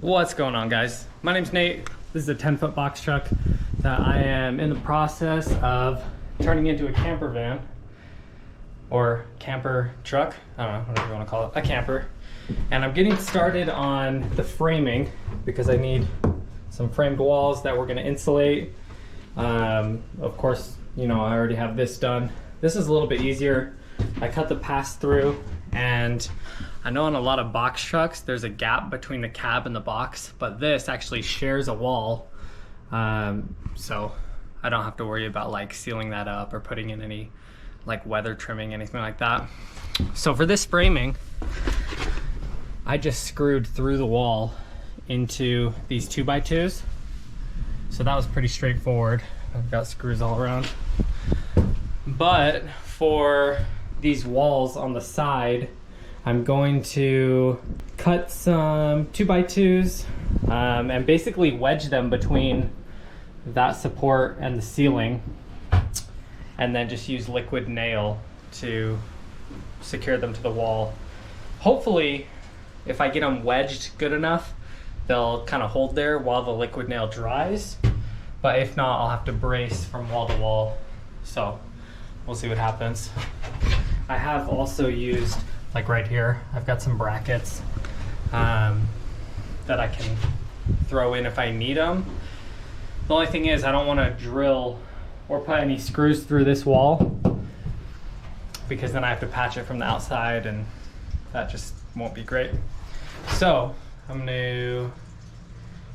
What's going on, guys? My name's Nate. This is a 10-foot box truck that I am in the process of turning into a camper van or camper truck. I don't know, whatever you want to call it, a camper. And I'm getting started on the framing because I need some framed walls that we're going to insulate. Of course, you know, I already have this done. This is a little bit easier. I cut the pass through, and I know on a lot of box trucks there's a gap between the cab and the box, but this actually shares a wall, so I don't have to worry about like sealing that up or putting in any like weather trimming, anything like that. So for this framing, I just screwed through the wall into these 2x2s, so that was pretty straightforward. I've got screws all around, but for these walls on the side, I'm going to cut some 2x2s and basically wedge them between that support and the ceiling, and then just use liquid nail to secure them to the wall. Hopefully, if I get them wedged good enough, they'll kind of hold there while the liquid nail dries. But if not, I'll have to brace from wall to wall. So we'll see what happens. I have also used, like right here, I've got some brackets that I can throw in if I need them. The only thing is I don't want to drill or put any screws through this wall, because then I have to patch it from the outside and that just won't be great. So I'm going to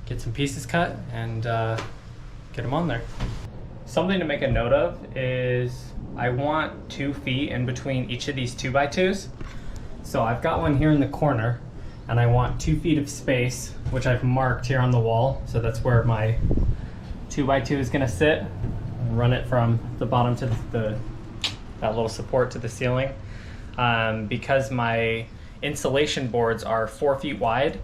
get some pieces cut and get them on there. Something to make a note of is I want 2 feet in between each of these 2x2s. So I've got one here in the corner, and I want 2 feet of space, which I've marked here on the wall. So that's where my 2x2 is gonna sit. Run it from the bottom to that little support to the ceiling. Because my insulation boards are 4 feet wide.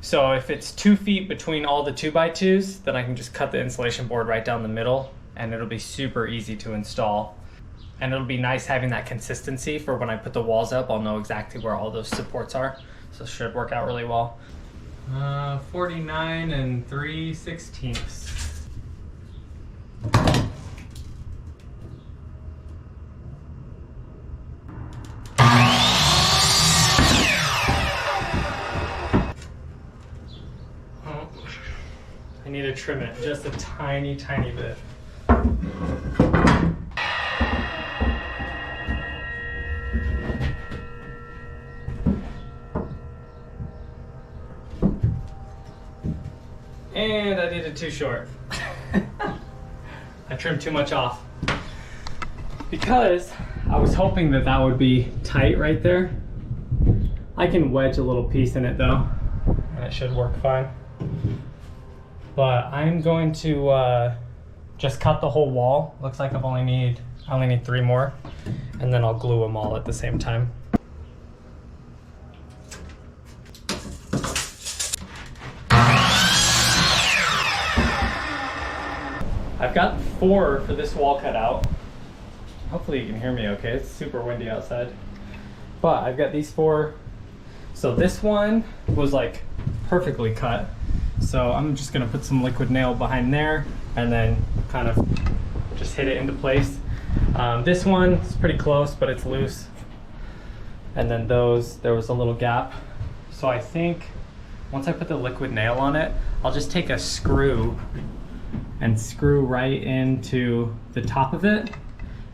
So if it's 2 feet between all the 2x2s, then I can just cut the insulation board right down the middle, and it'll be super easy to install. And it'll be nice having that consistency for when I put the walls up. I'll know exactly where all those supports are. So it should work out really well. 49 3/16. I need to trim it just a tiny, tiny bit. And I did it too short. I trimmed too much off. Because I was hoping that that would be tight right there. I can wedge a little piece in it though, and it should work fine. But I'm going to just cut the whole wall. Looks like I only need 3 more, and then I'll glue them all at the same time. I've got 4 for this wall cut out. Hopefully you can hear me okay. It's super windy outside. But I've got these 4. So this one was like perfectly cut. So I'm just gonna put some liquid nail behind there and then kind of just hit it into place. This one is pretty close, but it's loose. And then those, there was a little gap. So I think once I put the liquid nail on it, I'll just take a screw and screw right into the top of it,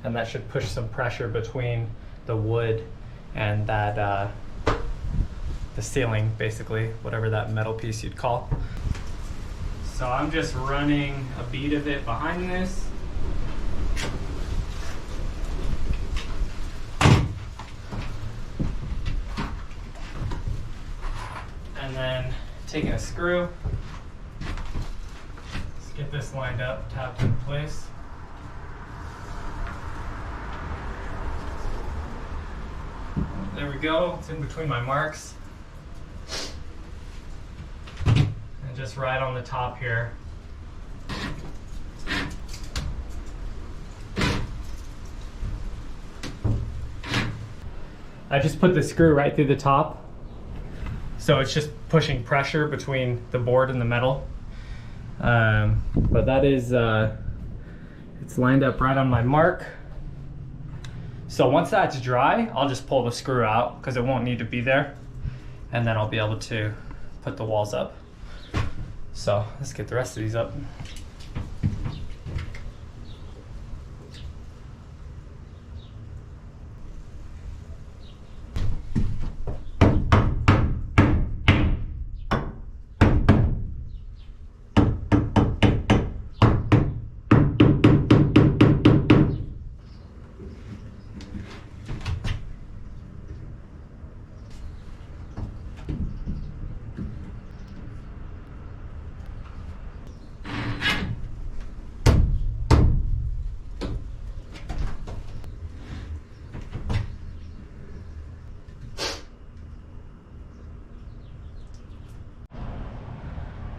and that should push some pressure between the wood and that the ceiling, basically, whatever that metal piece you'd call. So I'm just running a bead of it behind this. And then taking a screw, let's get this lined up, tapped in place. There we go, it's in between my marks. And just right on the top here. I just put the screw right through the top. So it's just pushing pressure between the board and the metal. But that is, it's lined up right on my mark. So once that's dry, I'll just pull the screw out because it won't need to be there. And then I'll be able to put the walls up. So let's get the rest of these up.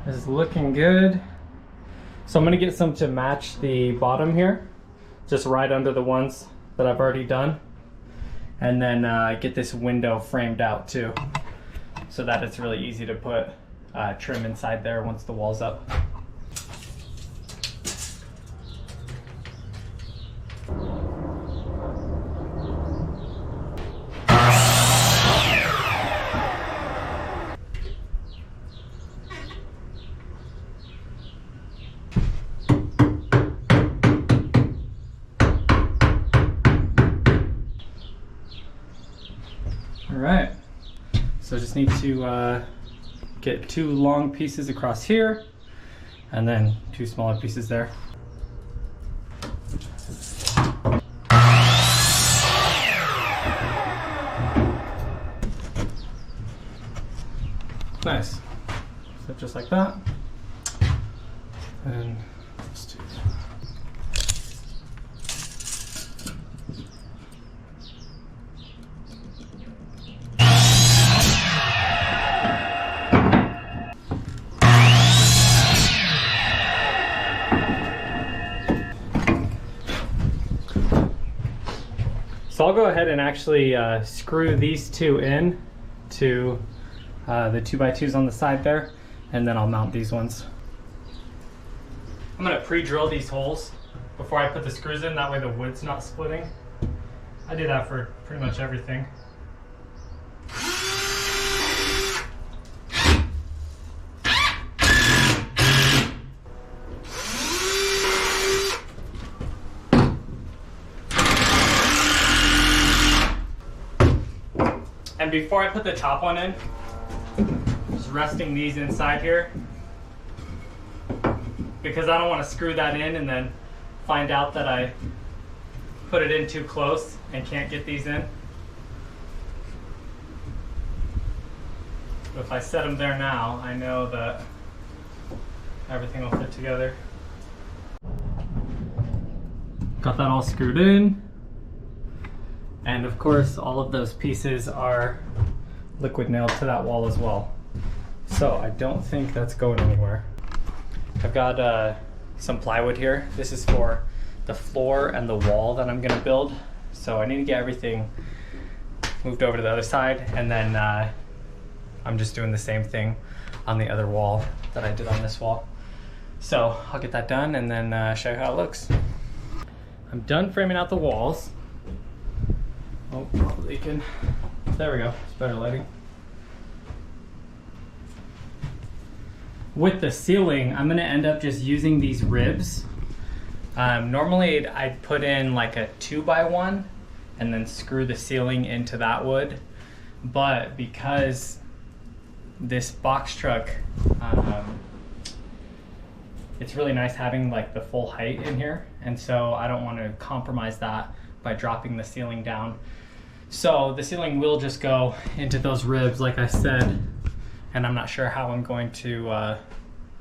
This is looking good. So I'm gonna get some to match the bottom here, just right under the ones that I've already done. And then get this window framed out too, so that it's really easy to put trim inside there once the wall's up. All right, so just need to get 2 long pieces across here and then 2 smaller pieces there. Nice. So just like that. And let's do that. So I'll go ahead and actually screw these 2 in to the 2x2s on the side there, and then I'll mount these ones. I'm gonna pre-drill these holes before I put the screws in, that way the wood's not splitting. I do that for pretty much everything. And before I put the top one in, just resting these inside here, because I don't want to screw that in and then find out that I put it in too close and can't get these in. So if I set them there now, I know that everything will fit together. Got that all screwed in. And of course, all of those pieces are liquid nailed to that wall as well. So I don't think that's going anywhere. I've got some plywood here. This is for the floor and the wall that I'm gonna build. So I need to get everything moved over to the other side, and then I'm just doing the same thing on the other wall that I did on this wall. So I'll get that done and then show you how it looks. I'm done framing out the walls. Oh, probably can. There we go. It's better lighting. With the ceiling, I'm gonna end up just using these ribs. Normally I'd put in like a 2x1 and then screw the ceiling into that wood. But because this box truck, it's really nice having like the full height in here. And so I don't want to compromise that by dropping the ceiling down. So the ceiling will just go into those ribs, like I said, and I'm not sure how I'm going to,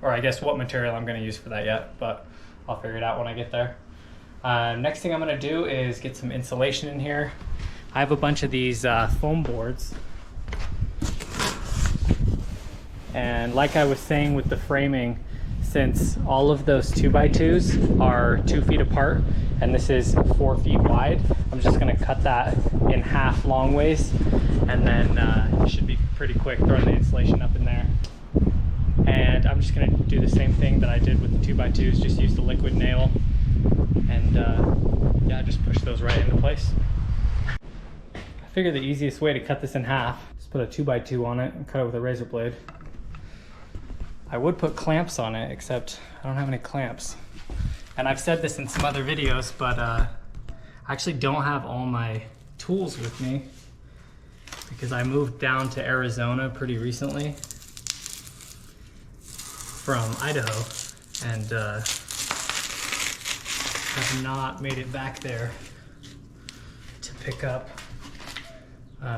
or I guess what material I'm going to use for that yet, but I'll figure it out when I get there. Next thing I'm going to do is get some insulation in here. I have a bunch of these foam boards. And like I was saying with the framing, since all of those 2x2s are 2 feet apart and this is 4 feet wide, I'm just gonna cut that in half long ways, and then it should be pretty quick throwing the insulation up in there. And I'm just gonna do the same thing that I did with the 2x2s, just use the liquid nail, and yeah, just push those right into place. I figure the easiest way to cut this in half is put a 2x2 on it and cut it with a razor blade. I would put clamps on it, except I don't have any clamps. And I've said this in some other videos, but I actually don't have all my tools with me because I moved down to Arizona pretty recently from Idaho, and have not made it back there to pick up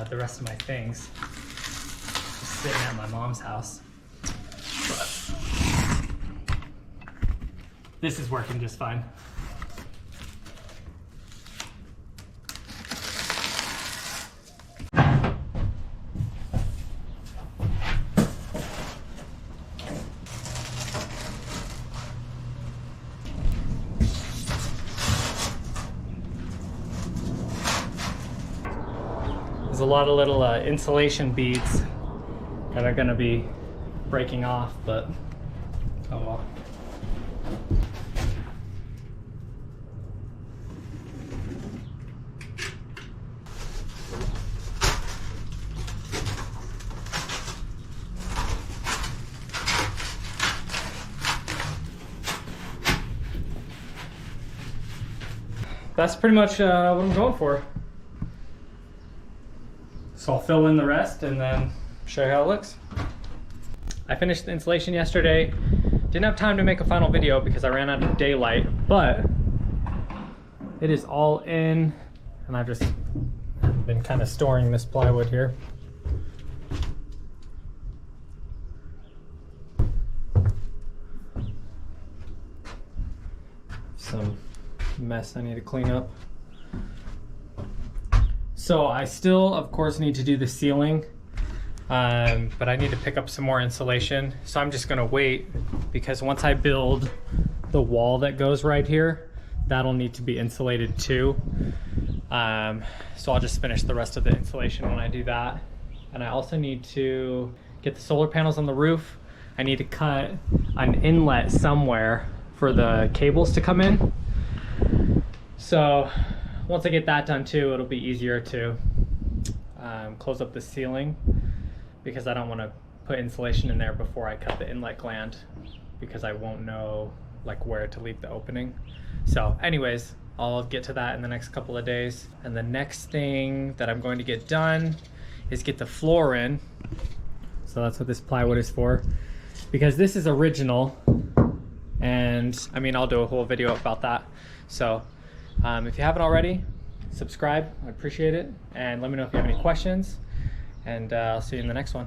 the rest of my things. Just sitting at my mom's house. But this is working just fine. There's a lot of little insulation beads that are going to be breaking off, but oh well. That's pretty much what I'm going for. So I'll fill in the rest and then show you how it looks. I finished the installation yesterday. Didn't have time to make a final video because I ran out of daylight, but it is all in, and I've just been kind of storing this plywood here. Some mess I need to clean up. So I still, of course, need to do the ceiling, but I need to pick up some more insulation. So I'm just gonna wait, because once I build the wall that goes right here, that'll need to be insulated too. So I'll just finish the rest of the insulation when I do that. And I also need to get the solar panels on the roof. I need to cut an inlet somewhere for the cables to come in. So once I get that done too, it'll be easier to close up the ceiling, because I don't want to put insulation in there before I cut the inlet gland, because I won't know like where to leave the opening. So anyways, I'll get to that in the next couple of days. And the next thing that I'm going to get done is get the floor in. So that's what this plywood is for, because this is original, and I mean, I'll do a whole video about that. So if you haven't already, subscribe, I'd appreciate it, and let me know if you have any questions, and I'll see you in the next one.